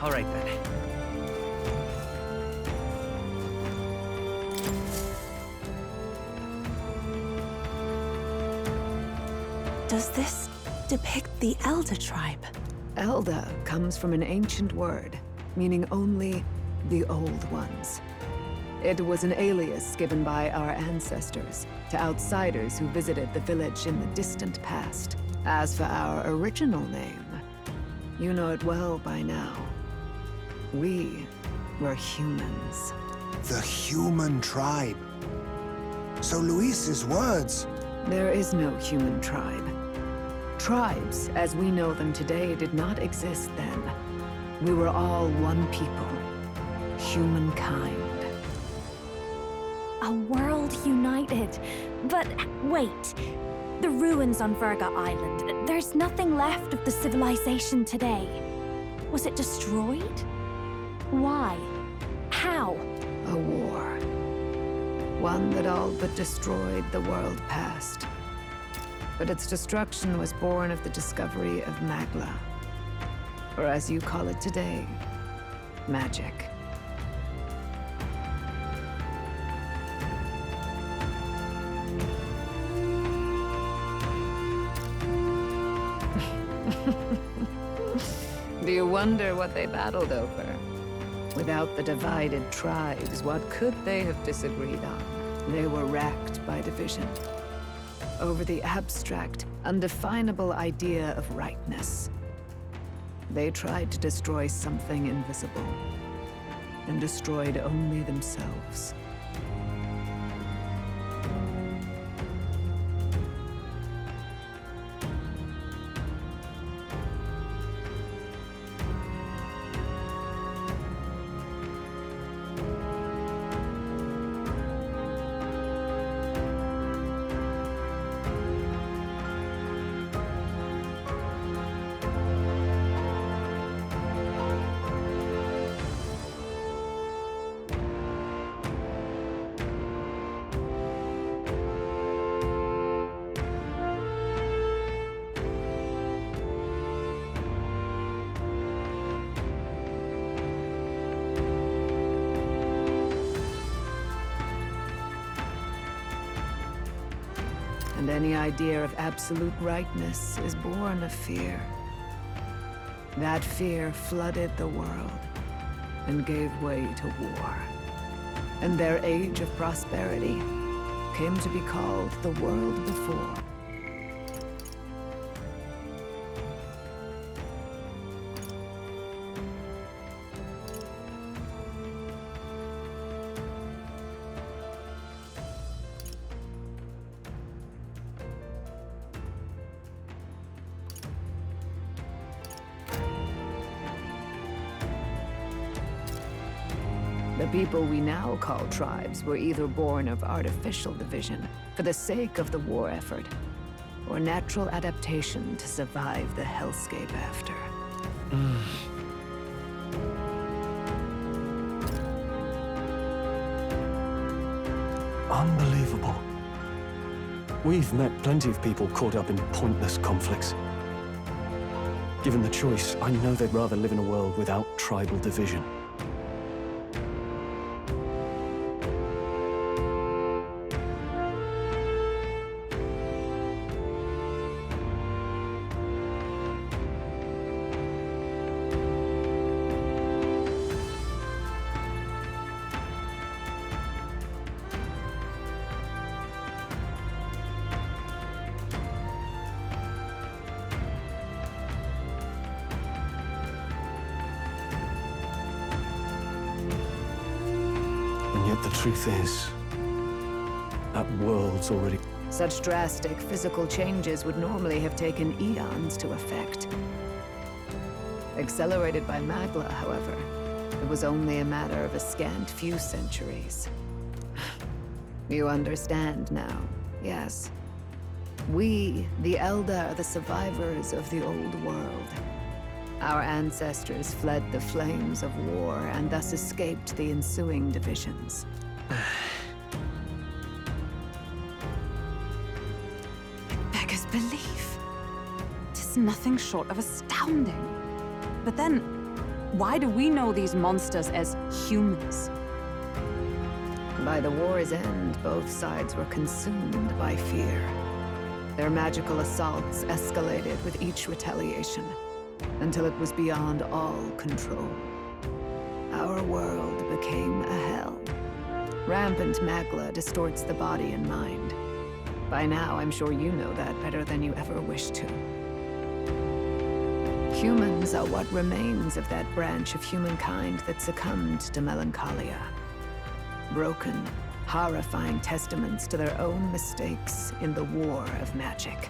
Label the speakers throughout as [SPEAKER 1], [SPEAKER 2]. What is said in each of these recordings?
[SPEAKER 1] All right then.
[SPEAKER 2] Does this depict the Elder tribe?
[SPEAKER 3] Elder comes from an ancient word, meaning only the Old Ones. It was an alias given by our ancestors to outsiders who visited the village in the distant past. As for our original name, you know it well by now. We were humans.
[SPEAKER 4] The human tribe. So Luis's words...
[SPEAKER 3] There is no human tribe. Tribes, as we know them today, did not exist then. We were all one people. Humankind.
[SPEAKER 2] A world united. But wait. The ruins on Virga Island. There's nothing left of the civilization today. Was it destroyed? Why? How?
[SPEAKER 3] A war. One that all but destroyed the world past. But its destruction was born of the discovery of Magla. Or as you call it today, magic. Do you wonder what they battled over? Without the divided tribes, what could they have disagreed on? They were racked by division. Over the abstract, undefinable idea of rightness. They tried to destroy something invisible, and destroyed only themselves. And any idea of absolute rightness is born of fear. That fear flooded the world and gave way to war. And their age of prosperity came to be called the world before. The people we now call tribes were either born of artificial division for the sake of the war effort, or natural adaptation to survive the hellscape after.
[SPEAKER 5] Unbelievable. We've met plenty of people caught up in pointless conflicts. Given the choice, I know they'd rather live in a world without tribal division. And yet the truth is, that world's already...
[SPEAKER 3] Such drastic physical changes would normally have taken eons to effect. Accelerated by Magla, however, it was only a matter of a scant few centuries. You understand now, yes? We, the Elder, are the survivors of the old world. Our ancestors fled the flames of war and thus escaped the ensuing divisions.
[SPEAKER 6] It beggars belief. 'Tis nothing short of astounding. But then, Why do we know these monsters as humans?
[SPEAKER 3] By the war's end, both sides were consumed by fear. Their magical assaults escalated with each retaliation, until it was beyond all control. Our world became a hell. Rampant magla distorts the body and mind. By now, I'm sure you know that better than you ever wished to. Humans are what remains of that branch of humankind that succumbed to melancholia. Broken, horrifying testaments to their own mistakes in the war of magic.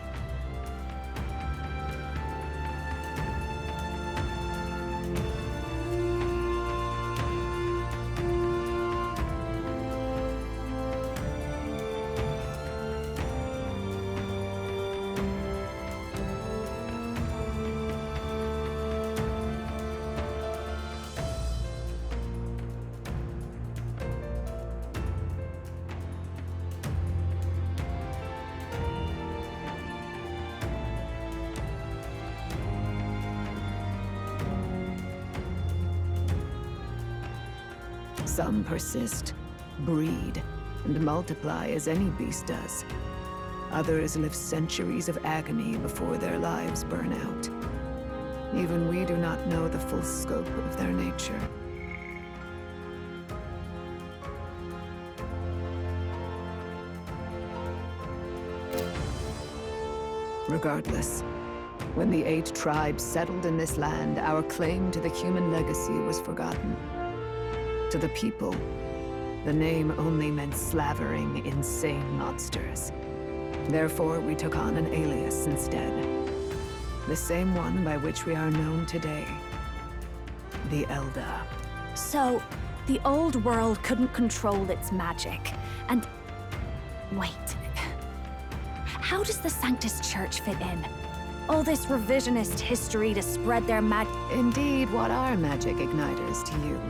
[SPEAKER 3] Some persist, breed, and multiply as any beast does. Others live centuries of agony before their lives burn out. Even we do not know the full scope of their nature. Regardless, when the 8 tribes settled in this land, our claim to the human legacy was forgotten. To the people, the name only meant slavering, insane monsters. Therefore, we took on an alias instead. The same one by which we are known today. The Elder.
[SPEAKER 2] So, the old world couldn't control its magic, and... Wait. How does the Sanctus Church fit in? All this revisionist history to spread their
[SPEAKER 3] Indeed, what are magic igniters to you?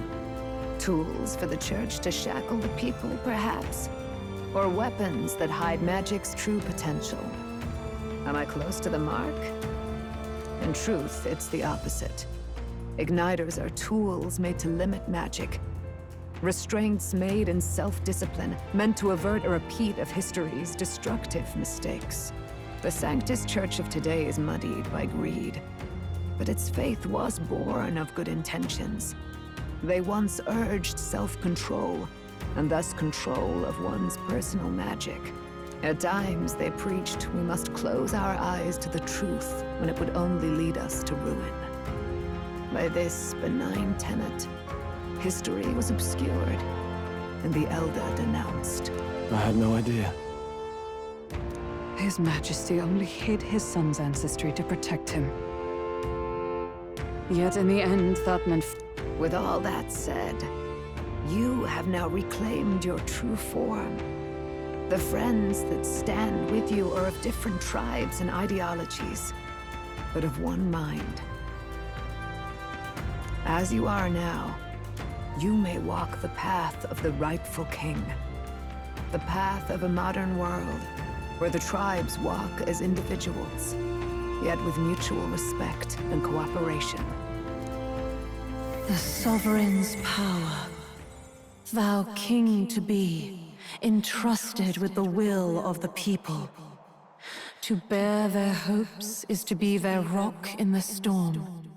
[SPEAKER 3] Tools for the Church to shackle the people, perhaps? Or weapons that hide magic's true potential? Am I close to the mark? In truth, it's the opposite. Igniters are tools made to limit magic. Restraints made in self-discipline, meant to avert a repeat of history's destructive mistakes. The Sanctus Church of today is muddied by greed. But its faith was born of good intentions. They once urged self-control, and thus control of one's personal magic. At times, they preached we must close our eyes to the truth when it would only lead us to ruin. By this benign tenet, history was obscured, and the Elder denounced.
[SPEAKER 5] I had no idea.
[SPEAKER 6] His Majesty only hid his son's ancestry to protect him. Yet in the end, that meant...
[SPEAKER 3] With all that said, you have now reclaimed your true form. The friends that stand with you are of different tribes and ideologies, but of one mind. As you are now, you may walk the path of the rightful king. The path of a modern world, where the tribes walk as individuals, yet with mutual respect and cooperation.
[SPEAKER 1] The sovereign's power, thou king to be, entrusted with the will of the people. To bear their hopes is to be their rock in the storm,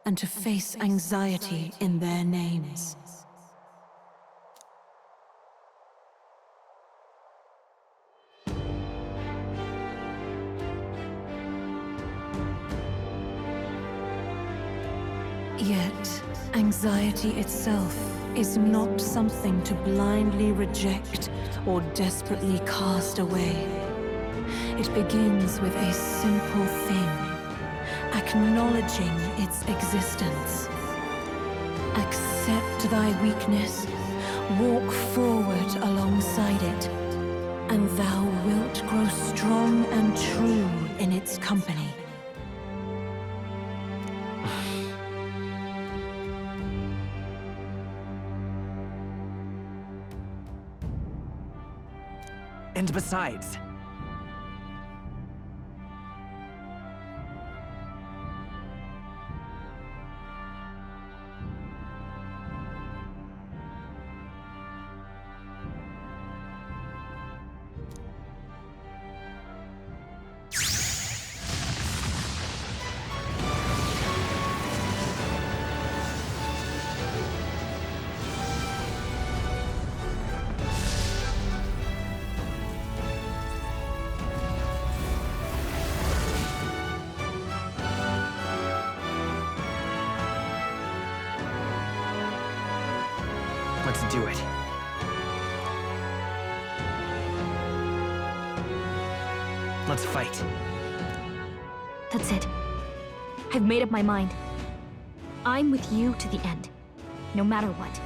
[SPEAKER 1] and to face anxiety in their names. Yet, anxiety itself is not something to blindly reject or desperately cast away. It begins with a simple thing, acknowledging its existence. Accept thy weakness, walk forward alongside it, and thou wilt grow strong and true in its company.
[SPEAKER 7] And besides, Let's do it. Let's fight.
[SPEAKER 2] That's it. I've made up my mind. I'm with you to the end, no matter what.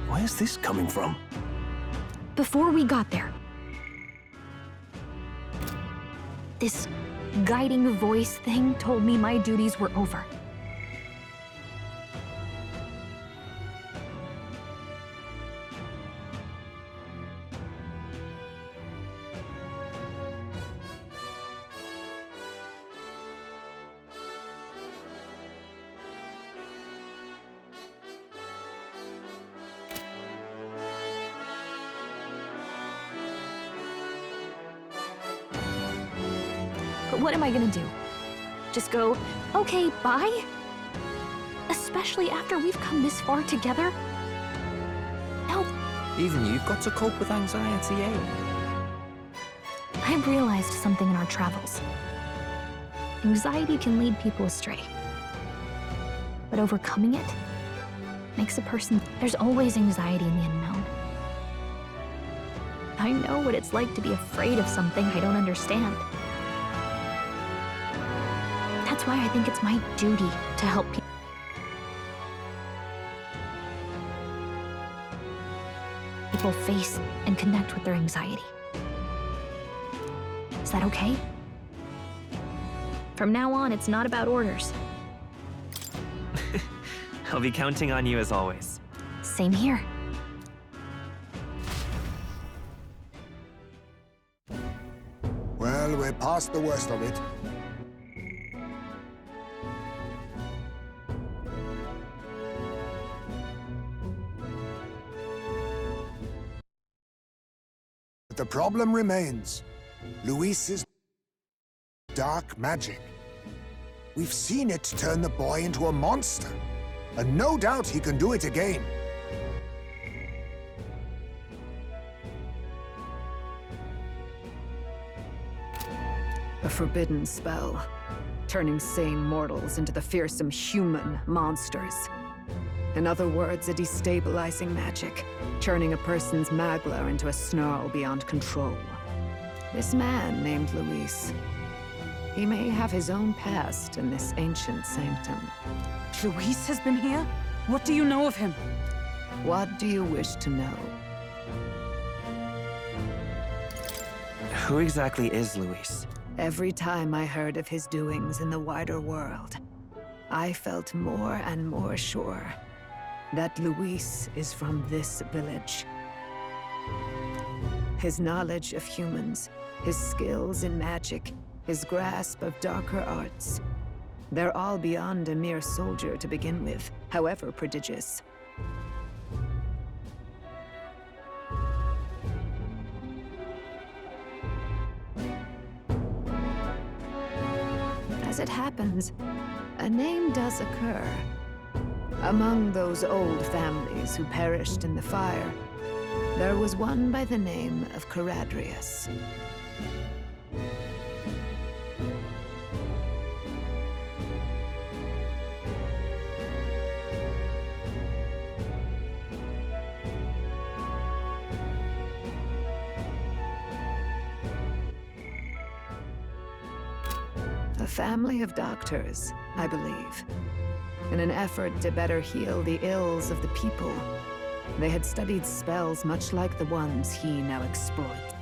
[SPEAKER 5] Where's this coming from?
[SPEAKER 2] Before we got there, this guiding voice thing told me my duties were over. But what am I gonna do? Just go, okay, bye? Especially after we've come this far together? No,
[SPEAKER 7] Even you've got to cope with anxiety, eh?
[SPEAKER 2] I've realized something in our travels. Anxiety can lead people astray. But overcoming it makes a person... There's always anxiety in the unknown. I know what it's like to be afraid of something I don't understand. That's why I think it's my duty to help people face and connect with their anxiety. Is that okay? From now on, it's not about orders.
[SPEAKER 7] I'll be counting on you as always.
[SPEAKER 2] Same here.
[SPEAKER 4] Well, we're past the worst of it. But the problem remains. Luis's dark magic. We've seen it turn the boy into a monster. And no doubt he can do it again.
[SPEAKER 3] A forbidden spell, turning sane mortals into the fearsome human monsters. In other words, a destabilizing magic, turning a person's magla into a snarl beyond control. This man named Luis, he may have his own past in this ancient sanctum.
[SPEAKER 6] Luis has been here? What do you know of him?
[SPEAKER 3] What do you wish to know?
[SPEAKER 7] Who exactly is Luis?
[SPEAKER 3] Every time I heard of his doings in the wider world, I felt more and more sure that Luis is from this village. His knowledge of humans, his skills in magic, his grasp of darker arts, they're all beyond a mere soldier to begin with, however prodigious. As it happens, a name does occur. Among those old families who perished in the fire, there was one by the name of Caradrius. A family of doctors, I believe. In an effort to better heal the ills of the people, they had studied spells much like the ones he now exploits.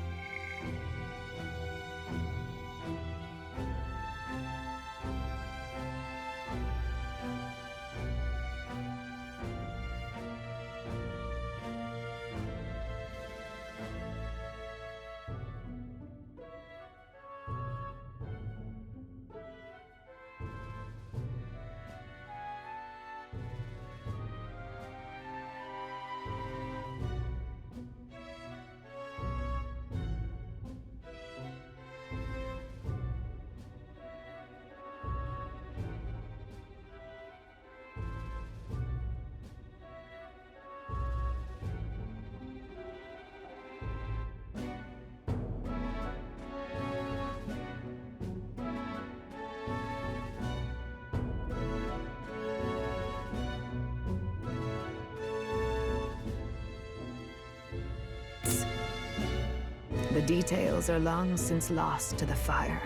[SPEAKER 3] details are long since lost to the fire.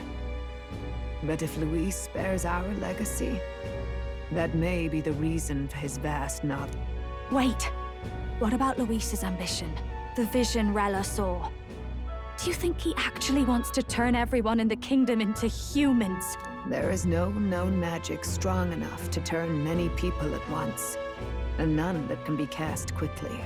[SPEAKER 3] But if Luis bears our legacy, that may be the reason for his vast knowledge.
[SPEAKER 2] Wait! What about Luis's ambition? The vision Rella saw? Do you think he actually wants to turn everyone in the kingdom into humans?
[SPEAKER 3] There is no known magic strong enough to turn many people at once, and none that can be cast quickly.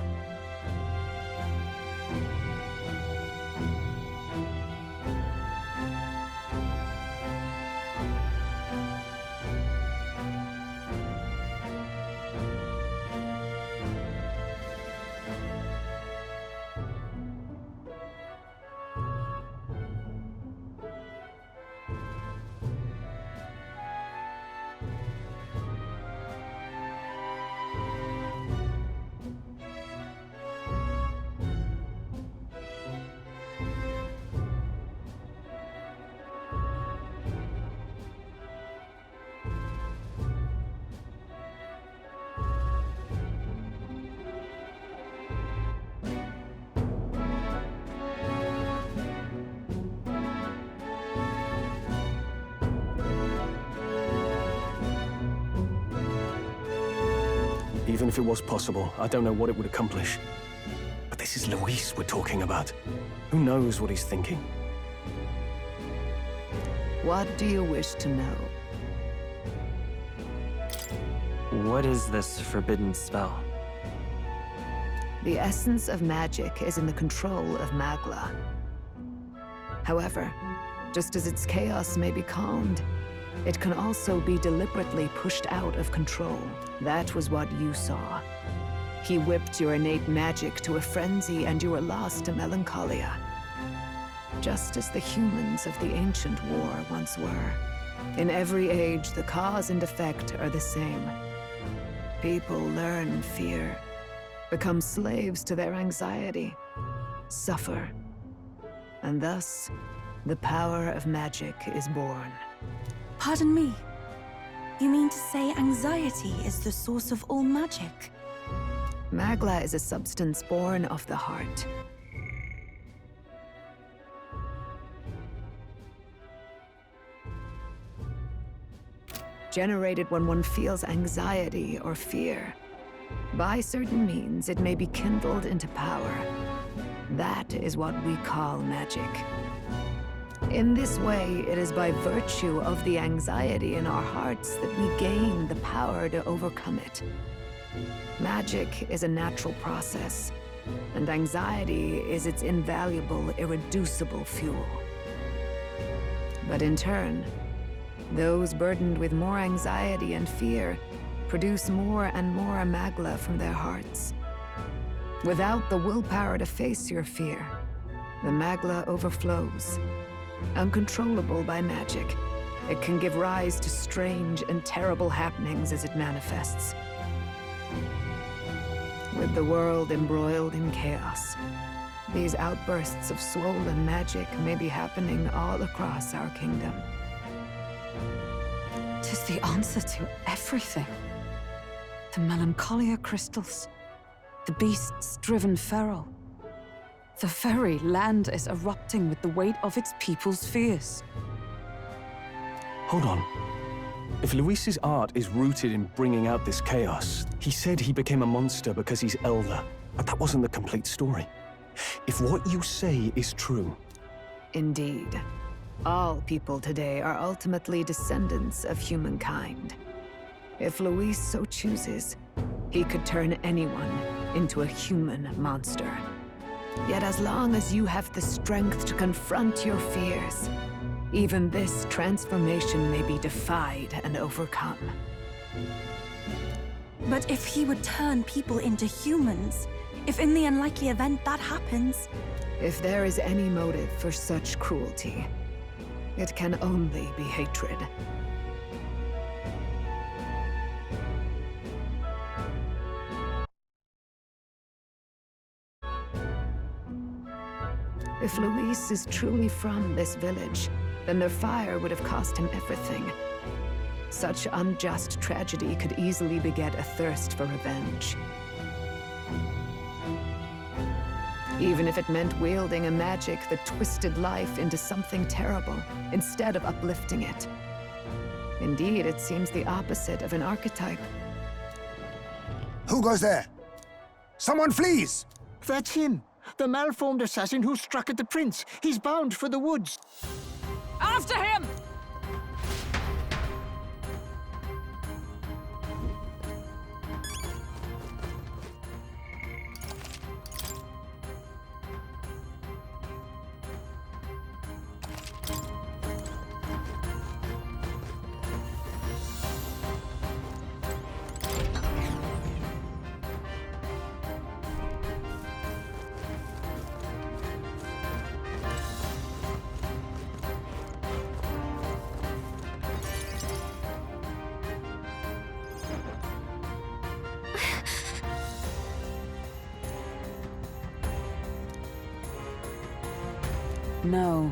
[SPEAKER 5] Even if it was possible, I don't know what it would accomplish. But this is Luis we're talking about. Who knows what he's thinking?
[SPEAKER 3] What do you wish to know?
[SPEAKER 7] What is this forbidden spell?
[SPEAKER 3] The essence of magic is in the control of Magla. However, just as its chaos may be calmed, it can also be deliberately pushed out of control. That was what you saw. He whipped your innate magic to a frenzy and you were lost to melancholia. Just as the humans of the ancient war once were. In every age, the cause and effect are the same. People learn fear, become slaves to their anxiety, suffer. And thus, the power of magic is born.
[SPEAKER 8] Pardon me. You mean to say anxiety is the source of all magic?
[SPEAKER 3] Magla is a substance born of the heart. Generated when one feels anxiety or fear. By certain means, it may be kindled into power. That is what we call magic. In this way, it is by virtue of the anxiety in our hearts that we gain the power to overcome it. Magic is a natural process, and anxiety is its invaluable, irreducible fuel. But in turn, those burdened with more anxiety and fear produce more and more Magla from their hearts. Without the willpower to face your fear, the Magla overflows. Uncontrollable by magic, it can give rise to strange and terrible happenings as it manifests. With the world embroiled in chaos, these outbursts of swollen magic may be happening all across our kingdom.
[SPEAKER 6] 'Tis the answer to everything. The melancholia crystals, the beasts driven feral. The very land is erupting with the weight of its people's fears.
[SPEAKER 5] Hold on. If Luis's art is rooted in bringing out this chaos, he said he became a monster because he's elder, but that wasn't the complete story. If what you say is true...
[SPEAKER 3] Indeed. All people today are ultimately descendants of humankind. If Luis so chooses, he could turn anyone into a human monster. Yet as long as you have the strength to confront your fears, even this transformation may be defied and overcome.
[SPEAKER 8] But if he would turn people into humans, if in the unlikely event that happens...
[SPEAKER 3] If there is any motive for such cruelty, it can only be hatred. If Luis is truly from this village, then their fire would have cost him everything. Such unjust tragedy could easily beget a thirst for revenge. even if it meant wielding a magic that twisted life into something terrible, instead of uplifting it. Indeed, it seems the opposite of an archetype.
[SPEAKER 4] Who goes there? Someone flees!
[SPEAKER 9] That's him! The malformed assassin who struck at the prince. He's bound for the woods.
[SPEAKER 6] After him! No.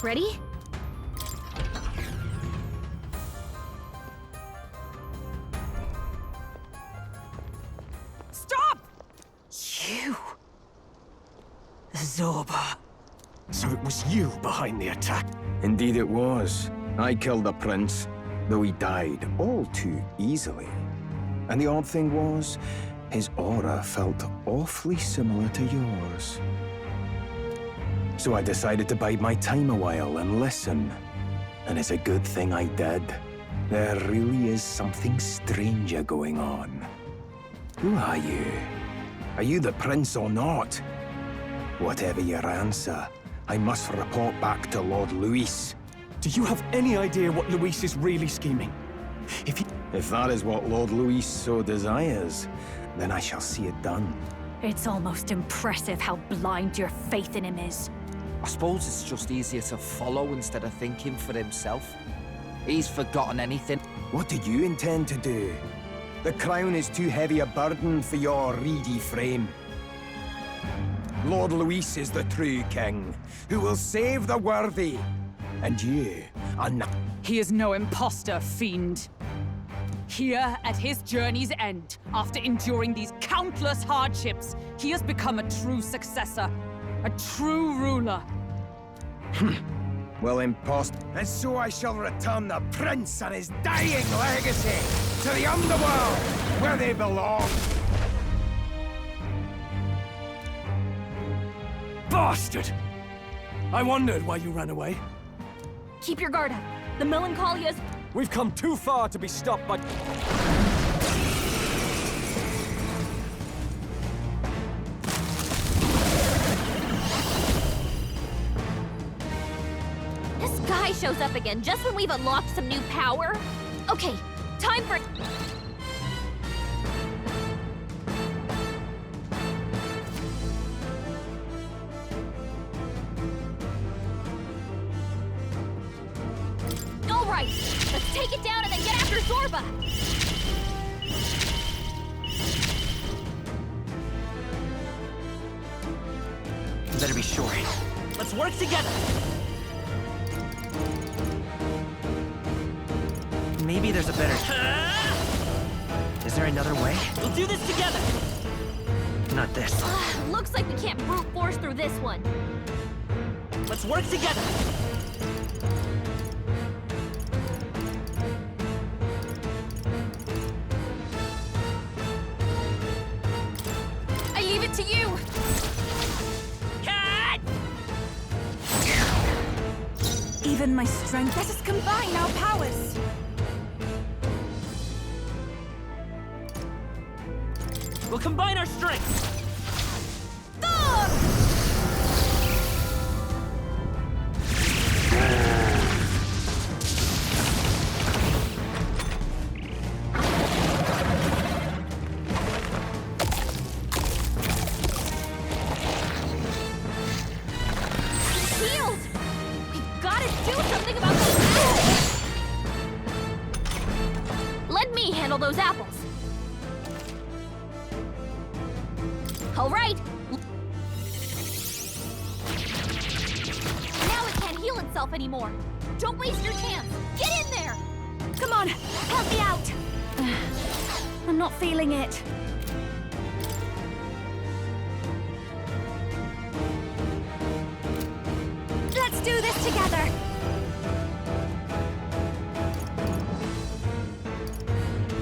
[SPEAKER 2] Ready?
[SPEAKER 6] Stop!
[SPEAKER 9] You! Zorba. So it was you behind the attack?
[SPEAKER 10] Indeed it was. I killed the prince, though he died all too easily. And the odd thing was, his aura felt awfully similar to yours. So I decided to bide my time a while and listen. And it's a good thing I did. There really is something stranger going on. Who are you? Are you the prince or not? Whatever your answer, I must report back to Lord Luis.
[SPEAKER 5] Do you have any idea what Luis is really scheming?
[SPEAKER 10] If that is what Lord Luis so desires, then I shall see it done.
[SPEAKER 2] It's almost impressive how blind your faith in him is.
[SPEAKER 11] I suppose it's just easier to follow instead of thinking for himself. He's forgotten anything.
[SPEAKER 10] What do you intend to do? The crown is too heavy a burden for your reedy frame. Lord Luis is the true king, who will save the worthy. And you are not.
[SPEAKER 6] He is no imposter, fiend. Here, at his journey's end, after enduring these countless hardships, he has become a true successor, a true ruler.
[SPEAKER 10] Well, impost. And so I shall return the prince and his dying legacy to the underworld, where they belong.
[SPEAKER 5] Bastard! I wondered why you ran away.
[SPEAKER 2] Keep your guard up. The Melancholia's...
[SPEAKER 5] We've come too far to be stopped by...
[SPEAKER 2] This guy shows up again just when we've unlocked some new power. Okay, time for... All right, let's take it down and then get after Zorba.
[SPEAKER 11] Better be sure. Let's work together. Maybe there's a better... Is there another way? We'll do this together! Not this.
[SPEAKER 2] Looks like we can't brute force through this one.
[SPEAKER 11] Let's work together!
[SPEAKER 2] I leave it to you!
[SPEAKER 8] Even my strength. Let us combine our powers.
[SPEAKER 11] We'll combine our strengths!
[SPEAKER 2] Healed! We've got to do something about those apples! Let me handle those apples. yourself anymore. Don't waste your chance. Get in there! Come on, help me out! I'm not feeling it. Let's do this together!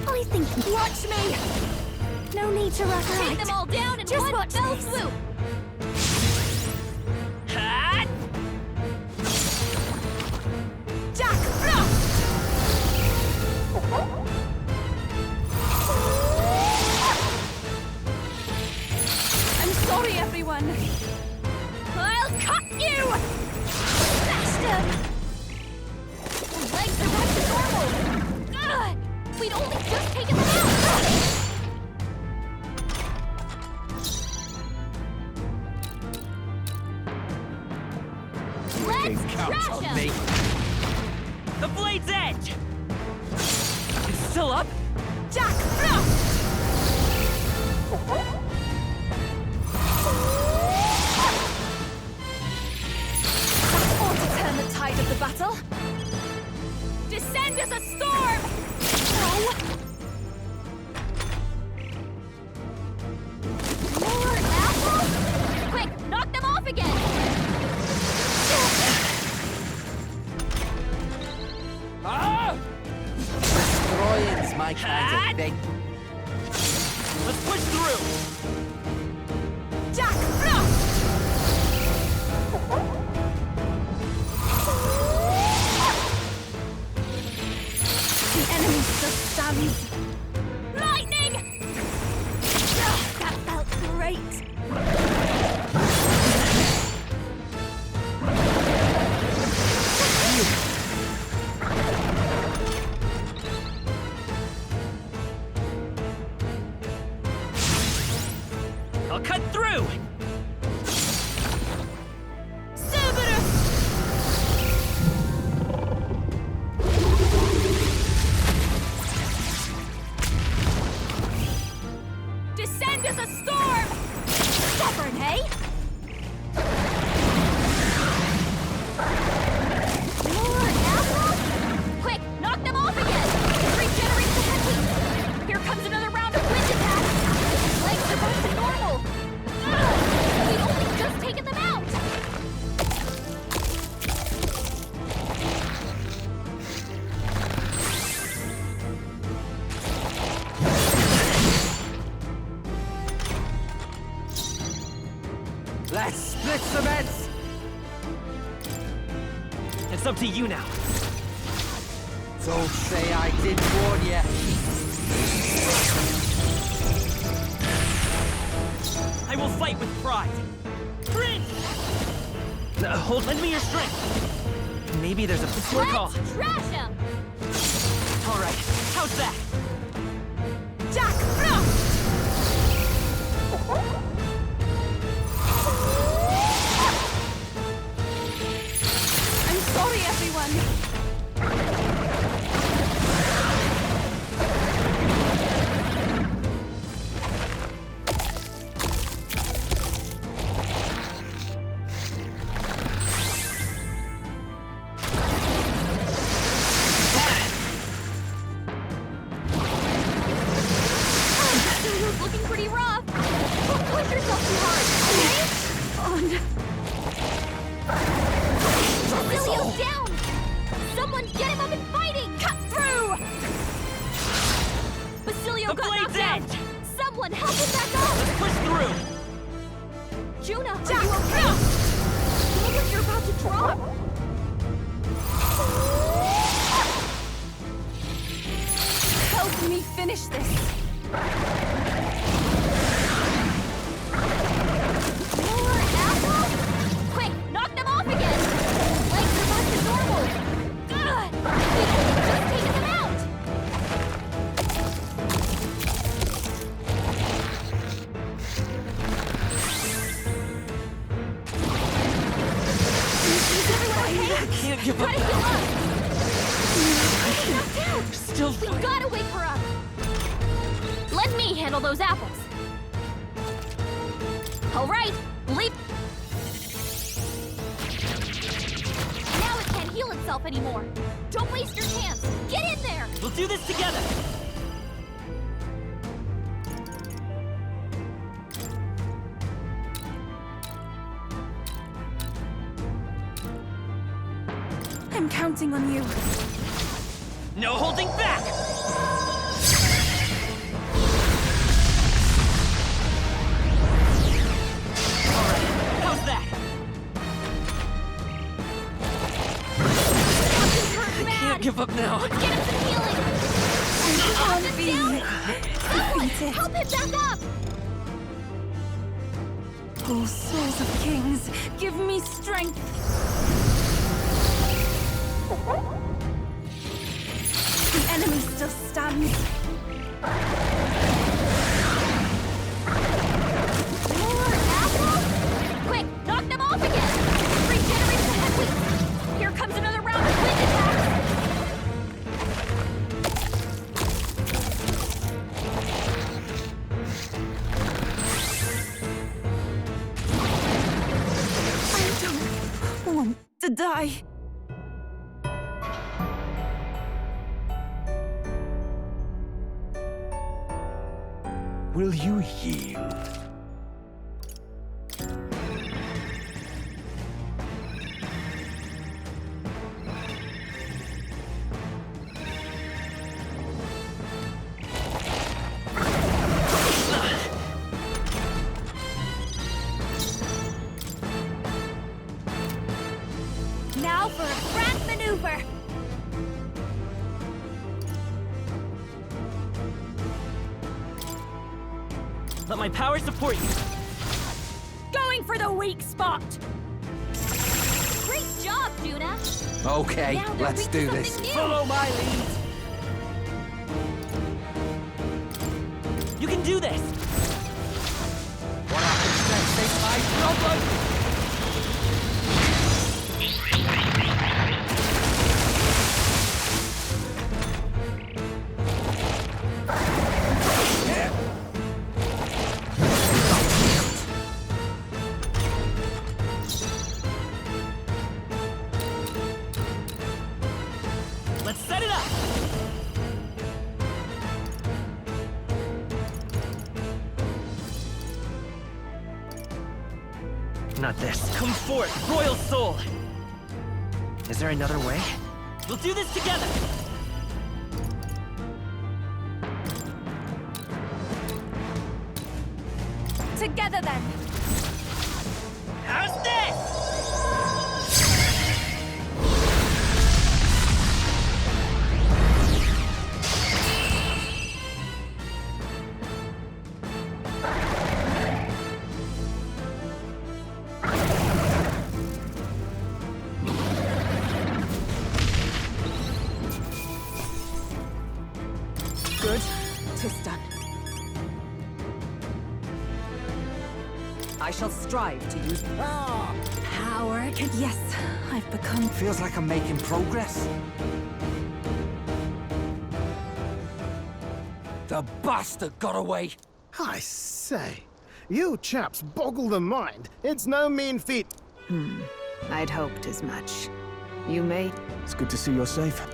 [SPEAKER 2] I think... Watch me! No need to rush. Take them all down in just one fell swoop! Jack, Frost! I'm sorry, everyone. I'll cut you! Faster! The legs are back to normal! Ugh! We'd only just taken them out! Let's trash him!
[SPEAKER 11] The blade's edge! It's still up?
[SPEAKER 2] Jack, Frost! That ought to turn the tide of the battle. Descend as a storm! No! More apples? Quick, knock them off again!
[SPEAKER 11] Destroying's my kind of thing. Let's push through!
[SPEAKER 2] Jack, Frost! The enemy still stands. Lightning! That felt great.
[SPEAKER 11] I'll cut through!
[SPEAKER 2] Cerberus! Descend as a storm! Stubborn, hey? More apples? Quick, knock them off again! Regenerate the headwind! Here comes another round of wind attack! Legs are back to normal! Ugh! We'd only just taken them out!
[SPEAKER 11] Let's split some heads! It's up to you now. Don't say I didn't warn you. I will fight with pride. Prince! Lend me your strength. Maybe there's a before call.
[SPEAKER 2] Let's trash him!
[SPEAKER 11] All right, how's that?
[SPEAKER 2] Jack, Frost! I'm sorry, everyone. It's looking pretty rough. Don't push yourself too hard, okay? Basilio's down! Someone get him up and fighting! Cut through! Basilio
[SPEAKER 11] The
[SPEAKER 2] got knocked
[SPEAKER 11] blade's
[SPEAKER 2] out!
[SPEAKER 11] edge!
[SPEAKER 2] Someone help him back up!
[SPEAKER 11] Let's push through!
[SPEAKER 2] Juna, are you okay? You look like you're about to drop! Help me finish this! More apples? Quick, knock them off again! Legs are back to normal! Ugh! We've only just taken them out! Is everyone okay?
[SPEAKER 11] I can't give
[SPEAKER 2] Try
[SPEAKER 11] up
[SPEAKER 2] to heal
[SPEAKER 11] now.
[SPEAKER 2] up! Knocked out!
[SPEAKER 11] Still
[SPEAKER 2] We gotta wake her up! Let me handle those apples. All right, leap. Now it's yourself anymore. Don't waste your chance. Get in there!
[SPEAKER 11] We'll do this together!
[SPEAKER 8] I'm counting on you.
[SPEAKER 11] No holding back! Alright, how's that?
[SPEAKER 2] Captain
[SPEAKER 11] I can't give up now.
[SPEAKER 2] Let's get him some healing!
[SPEAKER 8] Can't be defeated.
[SPEAKER 2] Help him back up!
[SPEAKER 8] Oh, souls of kings, give me strength. The enemy still stands.
[SPEAKER 2] More apples? Quick, knock them off again! Regenerate the headwinds! Here comes another round of wind attacks!
[SPEAKER 8] I don't want to die.
[SPEAKER 10] Will you yield?
[SPEAKER 2] Now for a grand maneuver!
[SPEAKER 11] Let my power support you.
[SPEAKER 2] Going for the weak spot! Great job, Juna!
[SPEAKER 10] Okay,
[SPEAKER 2] Now they're
[SPEAKER 10] let's
[SPEAKER 2] weak
[SPEAKER 10] do
[SPEAKER 2] to
[SPEAKER 10] this.
[SPEAKER 2] something new.
[SPEAKER 11] Follow my lead. You can do this!
[SPEAKER 10] What happens next ain't my problem!
[SPEAKER 11] Let's set it up! Not this. Come forth, royal soul! Is there another way? We'll do this together!
[SPEAKER 2] Together then!
[SPEAKER 11] How's this?
[SPEAKER 6] Good. 'Tis done. I shall strive to use
[SPEAKER 8] Power. Yes, I've become.
[SPEAKER 9] Feels like I'm making progress.
[SPEAKER 10] The bastard got away!
[SPEAKER 9] I say, you chaps boggle the mind. It's no mean feat.
[SPEAKER 3] I'd hoped as much. You may...
[SPEAKER 5] It's good to see you're safe.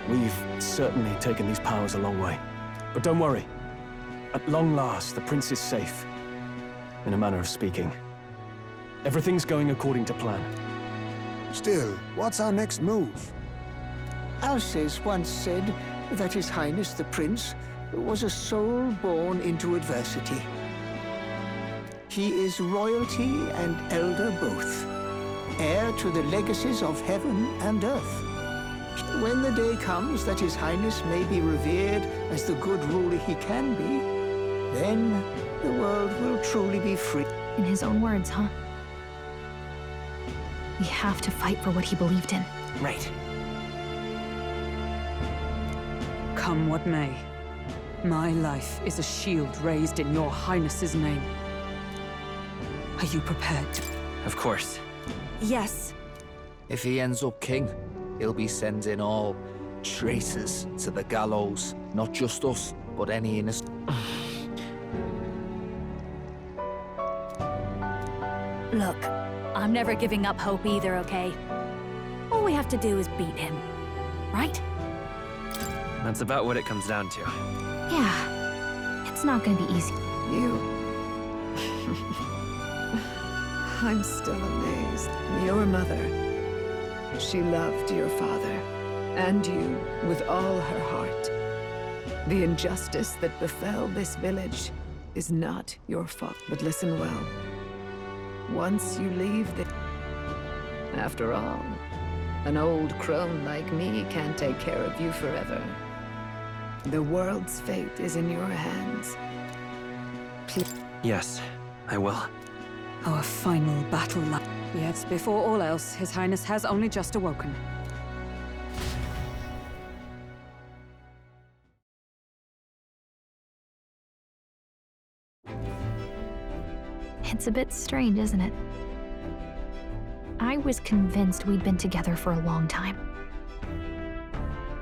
[SPEAKER 5] We've certainly taken these powers a long way. But don't worry. At long last, the prince is safe. In a manner of speaking. Everything's going according to plan.
[SPEAKER 4] Still, what's our next move?
[SPEAKER 9] Alces once said that His Highness the Prince was a soul born into adversity. He is royalty and elder both, heir to the legacies of heaven and earth. When the day comes that His Highness may be revered as the good ruler he can be, then the world will truly be free.
[SPEAKER 2] In his own words, huh? We have to fight for what he believed in.
[SPEAKER 11] Right.
[SPEAKER 6] Come what may. My life is a shield raised in your highness's name. Are you prepared to...
[SPEAKER 11] Of course.
[SPEAKER 8] Yes.
[SPEAKER 12] If he ends up king, he'll be sending all traitors to the gallows. Not just us, but any innocent.
[SPEAKER 8] Look,
[SPEAKER 2] I'm never giving up hope either, okay? All we have to do is beat him, right?
[SPEAKER 7] That's about what it comes down to.
[SPEAKER 2] Yeah. It's not gonna be easy.
[SPEAKER 3] I'm still amazed. Your mother, she loved your father, and you with all her heart. The injustice that befell this village is not your fault. But listen well. Once you leave the... After all, an old crone like me can't take care of you forever. The world's fate is in your hands.
[SPEAKER 7] Yes, I will.
[SPEAKER 6] Our final battle line. Yet, before all else, His Highness has only just awoken.
[SPEAKER 2] It's a bit strange, isn't it? I was convinced we'd been together for a long time.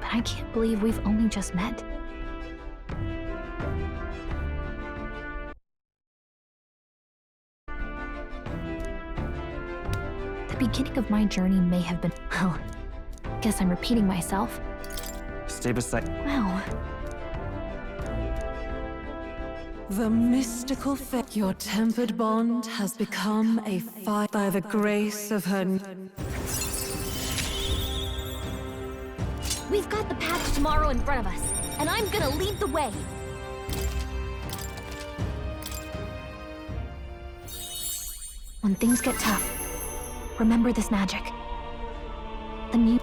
[SPEAKER 2] But I can't believe we've only just met. The beginning of my journey may have been... Well, guess I'm repeating myself.
[SPEAKER 7] Stay beside...
[SPEAKER 2] Wow.
[SPEAKER 1] The mystical fate. Your tempered bond has become a fire by the grace of her.
[SPEAKER 2] We've got the path to tomorrow in front of us, and I'm gonna lead the way. When things get tough, remember this magic. The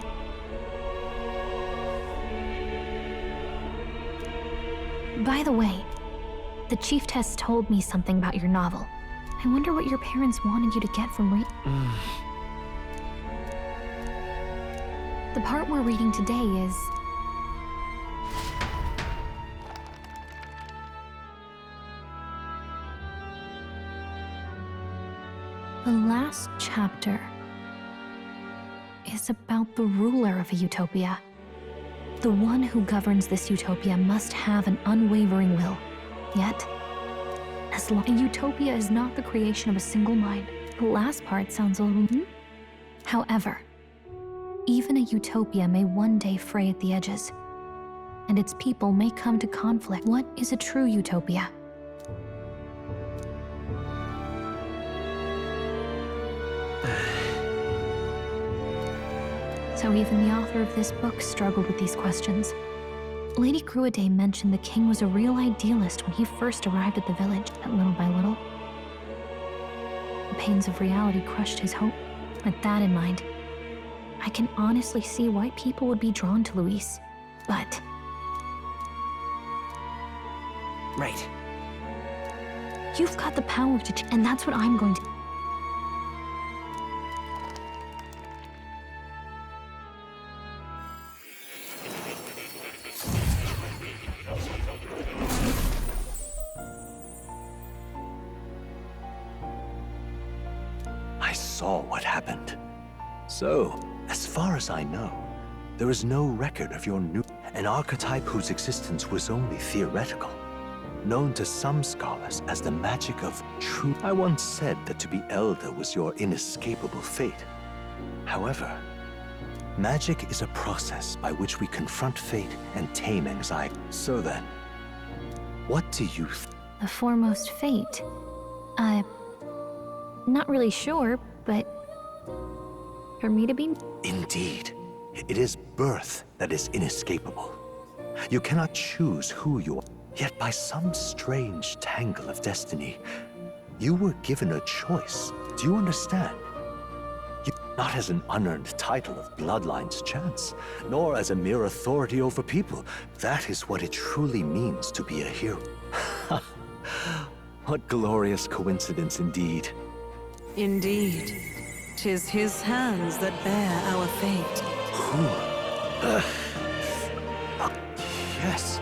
[SPEAKER 2] By the way, the Chiefess told me something about your novel. I wonder what your parents wanted you to get from The part we're reading today is... The last chapter is about the ruler of a utopia. The one who governs this utopia must have an unwavering will. Yet, as long as utopia is not the creation of a single mind, the last part sounds a little... However, even a utopia may one day fray at the edges, and its people may come to conflict. What is a true utopia? So even the author of this book struggled with these questions. Lady Cruaday mentioned the king was a real idealist when he first arrived at the village, and little by little, the pains of reality crushed his hope. With that in mind, I can honestly see why people would be drawn to Luis, but...
[SPEAKER 7] Right.
[SPEAKER 2] You've got the power to and that's what I'm going to...
[SPEAKER 13] I saw what happened. So, as far as I know, there is no record of your an archetype whose existence was only theoretical, known to some scholars as the magic of truth. I once said that to be elder was your inescapable fate. However, magic is a process by which we confront fate and tame anxiety. So then, what do you
[SPEAKER 2] The foremost fate? Not really sure, but... For me to be...
[SPEAKER 13] Indeed. It is birth that is inescapable. You cannot choose who you are. Yet by some strange tangle of destiny, you were given a choice. Do you understand? Not as an unearned title of bloodline's chance, nor as a mere authority over people. That is what it truly means to be a hero. What glorious coincidence indeed.
[SPEAKER 1] Indeed. 'Tis his hands that bear our fate.
[SPEAKER 13] Yes.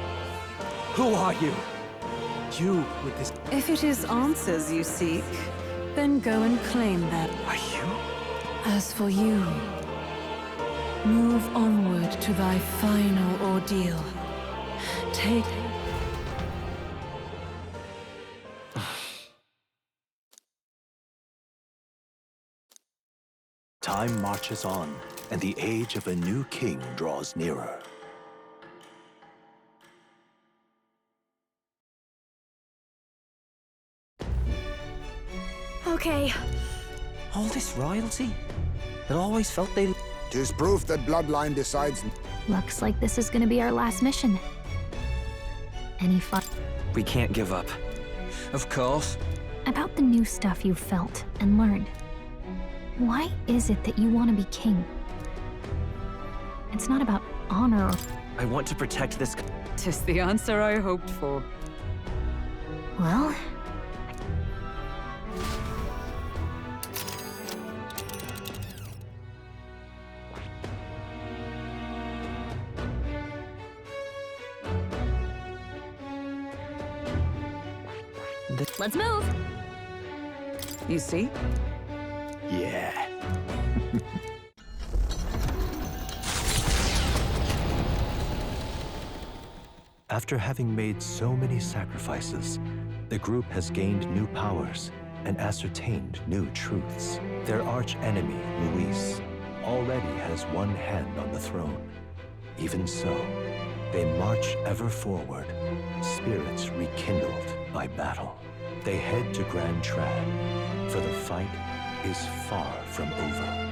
[SPEAKER 13] Who are you? You with this...
[SPEAKER 1] If it is answers you seek, then go and claim them.
[SPEAKER 13] Are you?
[SPEAKER 1] As for you, move onward to thy final ordeal. Take...
[SPEAKER 13] Time marches on, and the age of a new king draws nearer.
[SPEAKER 2] Okay.
[SPEAKER 12] All this royalty? It always felt they...
[SPEAKER 4] 'Tis proof that bloodline decides.
[SPEAKER 2] Looks like this is gonna be our last mission. Any fun?
[SPEAKER 12] We can't give up. Of course.
[SPEAKER 2] About the new stuff you've felt and learned. Why is it that you want to be king? It's not about honor or...
[SPEAKER 11] I want to protect this...
[SPEAKER 6] 'Tis the answer I hoped for.
[SPEAKER 2] Well... Let's move!
[SPEAKER 6] You see?
[SPEAKER 13] Yeah. After having made so many sacrifices, the group has gained new powers and ascertained new truths. Their arch-enemy, Luis, already has one hand on the throne. Even so, they march ever forward, spirits rekindled by battle. They head to Grand Trad, for the fight is far from over.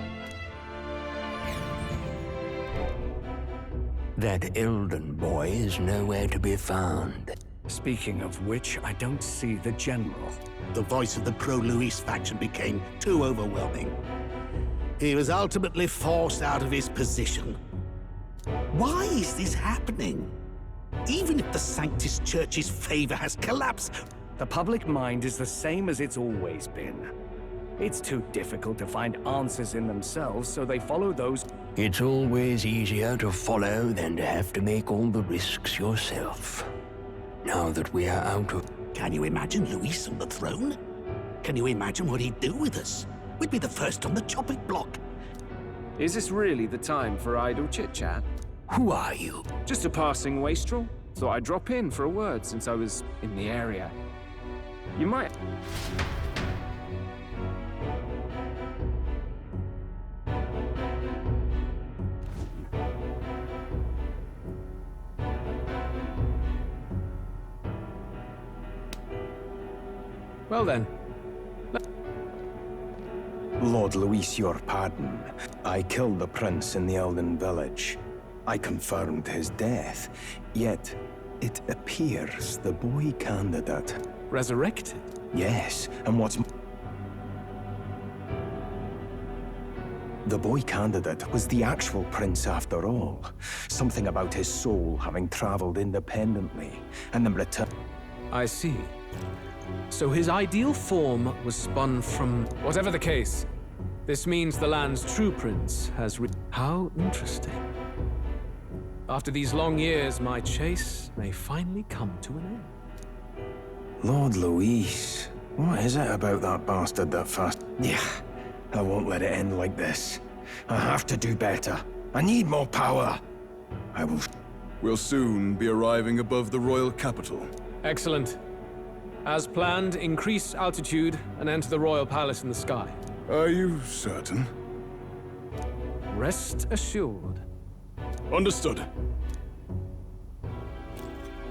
[SPEAKER 14] That Elden boy is nowhere to be found.
[SPEAKER 15] Speaking of which, I don't see the general. The voice of the pro-Luis faction became too overwhelming. He was ultimately forced out of his position. Why is this happening? Even if the Sanctus Church's favor has collapsed,
[SPEAKER 11] The public mind is the same as it's always been. It's too difficult to find answers in themselves, so they follow those...
[SPEAKER 14] It's always easier to follow than to have to make all the risks yourself. Now that we are out of...
[SPEAKER 15] Can you imagine Luis on the throne? Can you imagine what he'd do with us? We'd be the first on the chopping block.
[SPEAKER 5] Is this really the time for idle chit-chat?
[SPEAKER 14] Who are you?
[SPEAKER 5] Just a passing wastrel. Thought I'd drop in for a word since I was in the area. You might...
[SPEAKER 11] Well then.
[SPEAKER 10] Lord Luis, your pardon. I killed the prince in the Elden village. I confirmed his death, yet it appears the boy candidate...
[SPEAKER 5] Resurrected?
[SPEAKER 10] Yes, and what's... The boy candidate was the actual prince after all. Something about his soul having traveled independently, and then returned...
[SPEAKER 16] I see. So his ideal form was spun from... Whatever the case, this means the land's true prince has How interesting. After these long years, my chase may finally come to an end.
[SPEAKER 10] Lord Luis, what is it about that bastard that fast... Yeah, I won't let it end like this. I have to do better. I need more power. I will...
[SPEAKER 17] We'll soon be arriving above the royal capital.
[SPEAKER 16] Excellent. As planned, increase altitude and enter the royal palace in the sky.
[SPEAKER 17] Are you certain?
[SPEAKER 16] Rest assured.
[SPEAKER 17] Understood.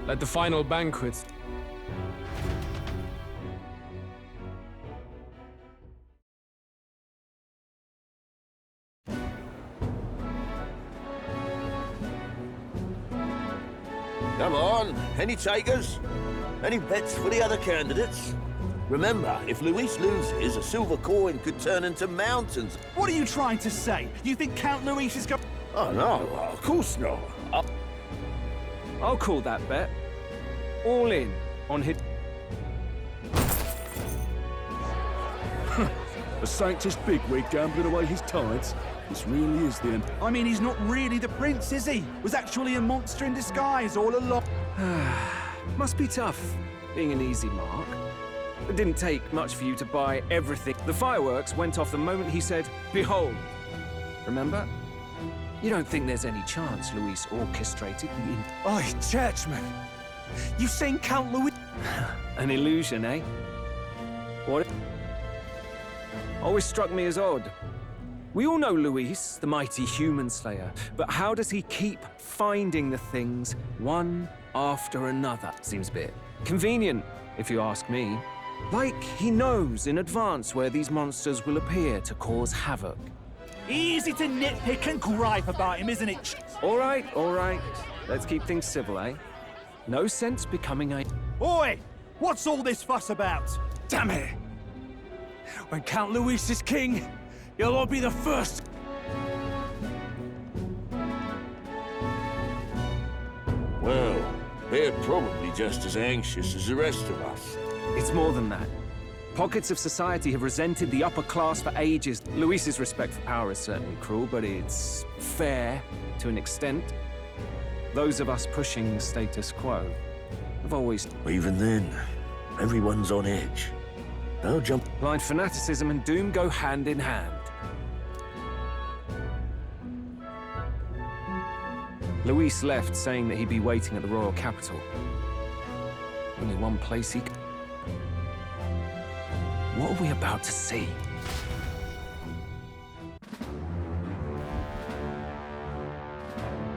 [SPEAKER 16] Let the final banquet...
[SPEAKER 18] Come on, any takers? Any bets for the other candidates? Remember, if Luis loses, a silver coin could turn into mountains.
[SPEAKER 19] What are you trying to say? You think Count Luis is going...
[SPEAKER 18] Oh, no, of course not.
[SPEAKER 5] I'll call that bet. All in on his...
[SPEAKER 17] A Sanctus bigwig gambling away his tides? This really is the end.
[SPEAKER 19] I mean, he's not really the prince, is he? Was actually a monster in disguise all along.
[SPEAKER 5] Must be tough, being an easy mark. It didn't take much for you to buy everything. The fireworks went off the moment he said, "Behold." Remember? You don't think there's any chance Luis orchestrated the...
[SPEAKER 19] Oi, churchman! You've seen Count Louis...
[SPEAKER 5] An illusion, eh? What? Always struck me as odd. We all know Luis, the mighty human slayer, but how does he keep finding the things one after another? Seems a bit convenient, if you ask me. Like he knows in advance where these monsters will appear to cause havoc.
[SPEAKER 19] Easy to nitpick and gripe about him, isn't it?
[SPEAKER 5] All right. Let's keep things civil, eh? No sense becoming a...
[SPEAKER 19] Oi! What's all this fuss about?
[SPEAKER 17] Damn it! When Count Luis is king, you'll all be the first.
[SPEAKER 18] Well, they're probably just as anxious as the rest of us.
[SPEAKER 5] It's more than that. Pockets of society have resented the upper class for ages. Luis's respect for power is certainly cruel, but it's fair to an extent. Those of us pushing the status quo have always...
[SPEAKER 18] Even then, everyone's on edge. They'll jump...
[SPEAKER 5] Blind fanaticism and doom go hand in hand. Luis left saying that he'd be waiting at the royal capital. Only one place he... What are we about to see?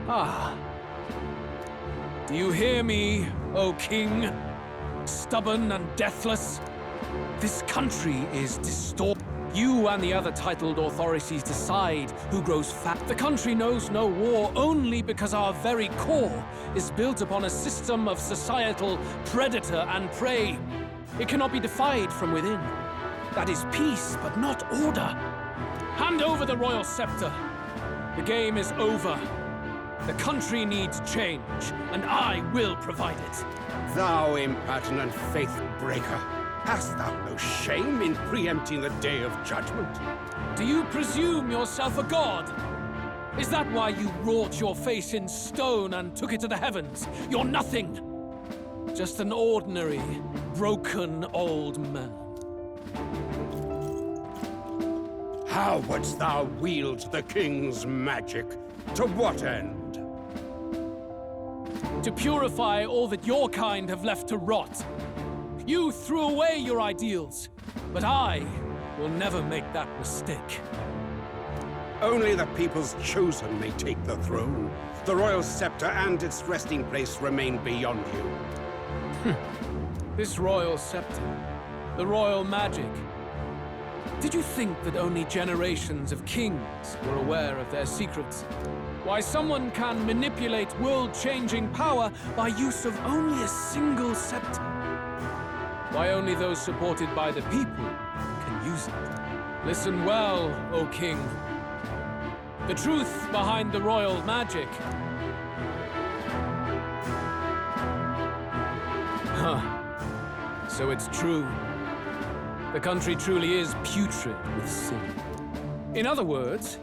[SPEAKER 16] Ah. Do you hear me, O King? Stubborn and deathless? This country is distorted. You and the other titled authorities decide who grows fat. The country knows no war only because our very core is built upon a system of societal predator and prey. It cannot be defied from within. That is peace, but not order. Hand over the royal scepter. The game is over. The country needs change, and I will provide it.
[SPEAKER 20] Thou impertinent faith breaker, hast thou no shame in preempting the day of judgment?
[SPEAKER 16] Do you presume yourself a god? Is that why you wrought your face in stone and took it to the heavens? You're nothing. Just an ordinary, broken old man.
[SPEAKER 20] How wouldst thou wield the king's magic? To what end?
[SPEAKER 16] To purify all that your kind have left to rot. You threw away your ideals, but I will never make that mistake.
[SPEAKER 20] Only the people's chosen may take the throne. The royal scepter and its resting place remain beyond you.
[SPEAKER 16] This royal scepter, the royal magic. Did you think that only generations of kings were aware of their secrets? Why someone can manipulate world-changing power by use of only a single scepter? Why only those supported by the people can use it? Listen well, O King. The truth behind the royal magic. So it's true. The country truly is putrid with sin. In other words,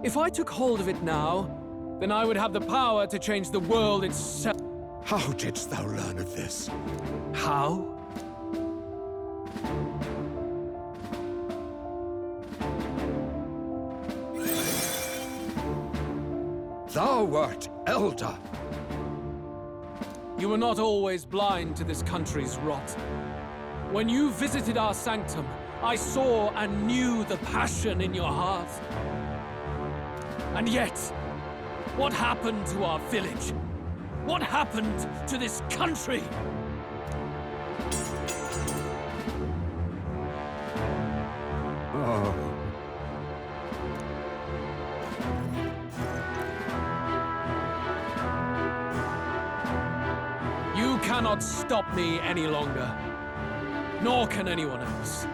[SPEAKER 16] if I took hold of it now, then I would have the power to change the world itself.
[SPEAKER 20] How didst thou learn of this?
[SPEAKER 16] How?
[SPEAKER 20] Thou wert elder.
[SPEAKER 16] You were not always blind to this country's rot. When you visited our sanctum, I saw and knew the passion in your heart. And yet, what happened to our village? What happened to this country?
[SPEAKER 20] Oh.
[SPEAKER 16] You cannot stop me any longer. Nor can anyone else.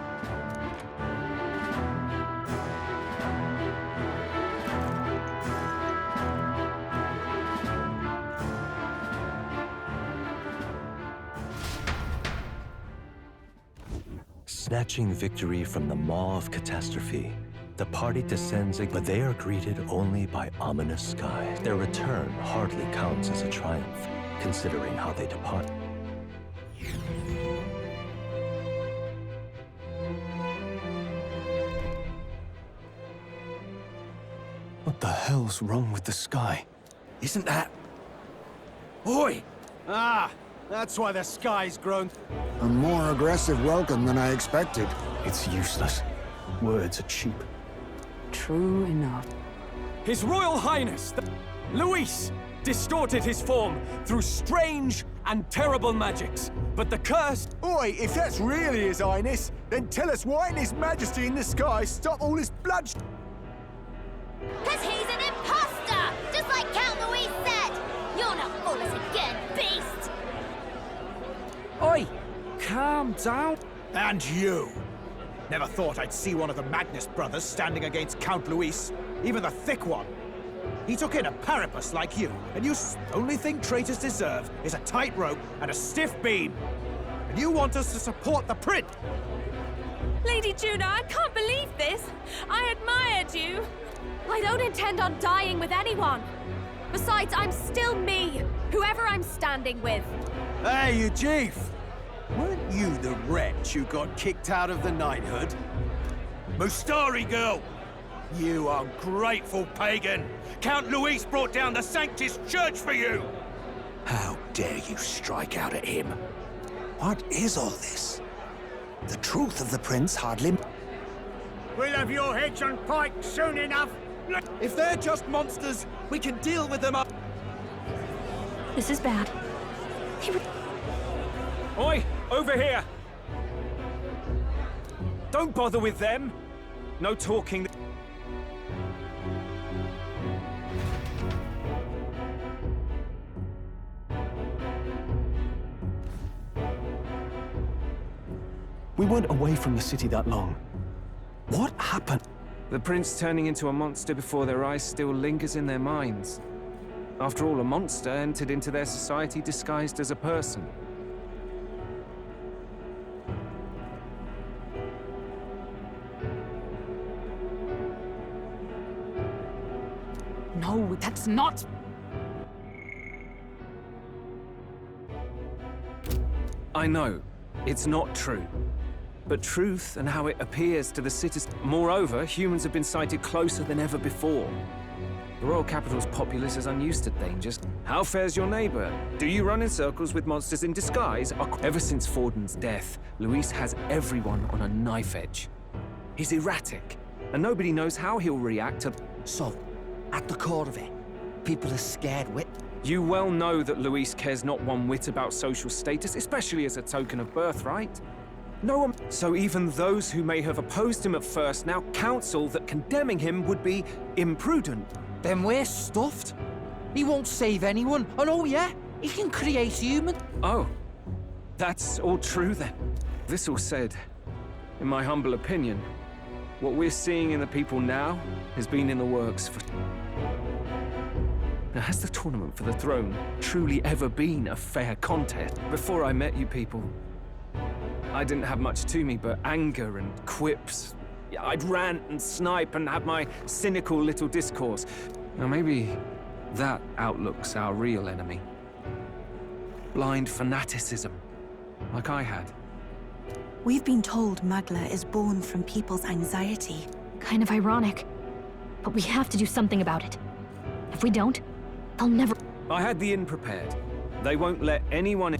[SPEAKER 13] Snatching victory from the maw of catastrophe, the party descends, but they are greeted only by ominous skies. Their return hardly counts as a triumph, considering how they depart.
[SPEAKER 5] What the hell's wrong with the sky?
[SPEAKER 19] Isn't that... Oi! Ah, that's why the sky's grown...
[SPEAKER 4] A more aggressive welcome than I expected.
[SPEAKER 5] It's useless. Words are cheap.
[SPEAKER 6] True enough.
[SPEAKER 5] His Royal Highness, Luis, distorted his form through strange and terrible magics. But the curse...
[SPEAKER 19] Oi, if that's really His Highness, then tell us why didn't His Majesty in the sky stop all this bloodshed?
[SPEAKER 21] Cause he's an imposter! Just like Count Louis said! You're not fool us again, beast!
[SPEAKER 22] Oi! Calm down.
[SPEAKER 19] And you! Never thought I'd see one of the Magnus brothers standing against Count Luis, even the thick one. He took in a parapus like you, and you only thing traitors deserve is a tight rope and a stiff beam. And you want us to support the prince?
[SPEAKER 2] Lady Juna, I can't believe this. I admired you. I don't intend on dying with anyone. Besides, I'm still me, whoever I'm standing with.
[SPEAKER 19] Hey, you chief! Weren't you the wretch who got kicked out of the knighthood? Mustari girl! You ungrateful pagan! Count Luis brought down the Sanctus Church for you!
[SPEAKER 14] How dare you strike out at him?
[SPEAKER 4] What is all this? The truth of the prince hardly...
[SPEAKER 19] We'll have your heads on pike soon enough! If they're just monsters, we can deal with them up...
[SPEAKER 2] This is bad.
[SPEAKER 5] Oi! Over here! Don't bother with them! No talking... We weren't away from the city that long. What happened?
[SPEAKER 16] The prince turning into a monster before their eyes still lingers in their minds. After all, a monster entered into their society disguised as a person.
[SPEAKER 6] No, that's not...
[SPEAKER 16] I know, it's not true. But truth and how it appears to the citizens... Moreover, humans have been sighted closer than ever before. The royal capital's populace is unused to dangers. How fares your neighbor? Do you run in circles with monsters in disguise? Ever since Forden's death, Luis has everyone on a knife edge. He's erratic, and nobody knows how he'll react to...
[SPEAKER 12] So, at the core of it, people are scared wit.
[SPEAKER 16] You well know that Luis cares not one whit about social status, especially as a token of birthright. No one... So even those who may have opposed him at first now counsel that condemning him would be imprudent.
[SPEAKER 12] Then we're stuffed. He won't save anyone, and oh yeah, he can create human.
[SPEAKER 16] Oh, that's all true then. This all said, in my humble opinion, what we're seeing in the people now has been in the works for... Now, has the tournament for the throne truly ever been a fair contest? Before I met you people, I didn't have much to me but anger and quips. I'd rant and snipe and have my cynical little discourse. Now maybe that outlook's our real enemy. Blind fanaticism, like I had.
[SPEAKER 8] We've been told Magla is born from people's anxiety.
[SPEAKER 2] Kind of ironic. But we have to do something about it. If we don't, they'll never...
[SPEAKER 16] I had the inn prepared. They won't let anyone in.